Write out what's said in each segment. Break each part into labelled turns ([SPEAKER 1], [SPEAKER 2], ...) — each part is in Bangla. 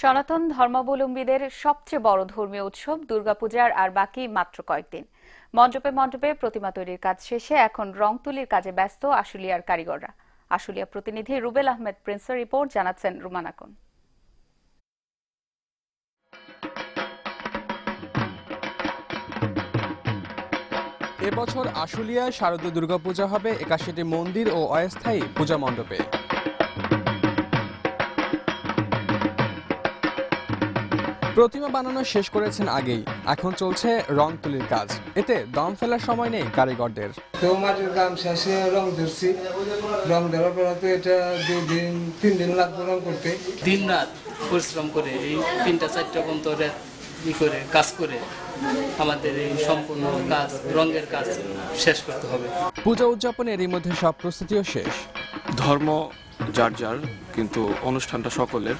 [SPEAKER 1] সনাতন ধর্মাবলম্বীদের সবচেয়ে বড় ধর্মীয় উৎসব দুর্গাপূজার আর বাকি মাত্র কয়েকদিন। মণ্ডপে মণ্ডপে প্রতিমা তৈরির কাজ শেষে এখন রং তুলির কাজে ব্যস্ত আশুলিয়ার কারিগররা। আশুলিয়া প্রতিনিধি রুবেল আহমেদ প্রিন্সের রিপোর্ট, জানাচ্ছেন রুমান আকন।
[SPEAKER 2] এবছর আশুলিয়ায় শারদীয় দুর্গাপূজা হবে ৮১টি মন্দির ও অস্থায়ী পূজা মণ্ডপে। প্রতিমা বানানো শেষ করেছেন আগেই, এখন চলছে রং তুলির কাজ। এতে দম ফেলার সময় নেই কারিগরদের।
[SPEAKER 3] মাটির কাম শেষে রং ধরছি, রং ধরার পর তো এটা 2 দিন 3 দিন লাগবে রং করতে।
[SPEAKER 4] দিন রাত পরিশ্রম করে এই 3টা-4টা পর্যন্ত করে কাজ করে আমাদের এই সম্পূর্ণ কাজ রঙের কাজ শেষ করতে হবে।
[SPEAKER 2] পূজা উদযাপনে এরই মধ্যে সব প্রস্তুতিও শেষ।
[SPEAKER 5] ধর্ম যার যার, কিন্তু অনুষ্ঠানটা সকলের,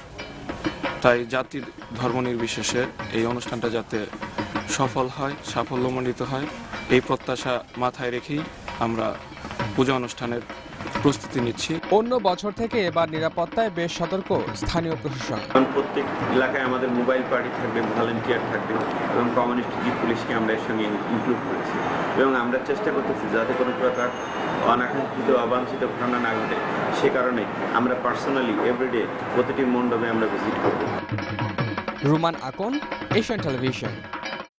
[SPEAKER 5] তাই জাতির ধর্ম নির্বিশেষে এই অনুষ্ঠানটা যাতে সফল হয়, সাফল্যমণ্ডিত হয়, এই প্রত্যাশা মাথায় রেখেই আমরা পূজা অনুষ্ঠানের প্রস্তুতি নিচ্ছি।
[SPEAKER 2] অন্য বছর থেকে এবার নিরাপত্তায় বেশ সতর্ক স্থানীয় প্রশাসন।
[SPEAKER 6] প্রত্যেক এলাকায় আমাদের মোবাইল পার্টি থাকবে, ভলান্টিয়ার থাকবে এবং কমিউনিটি পুলিশকে আমরা এর সঙ্গে ইনক্লুড করেছি এবং আমরা চেষ্টা করতেছি যাতে কোনো প্রকার অনাকাঙ্ক্ষিত অবাঞ্ছিত ঘটনা না ঘটে। সে কারণে আমরা পার্সোনালি এভরিডে প্রতিটি মণ্ডপে আমরা ভিজিট করব।
[SPEAKER 2] Ruman Akon, Asian television.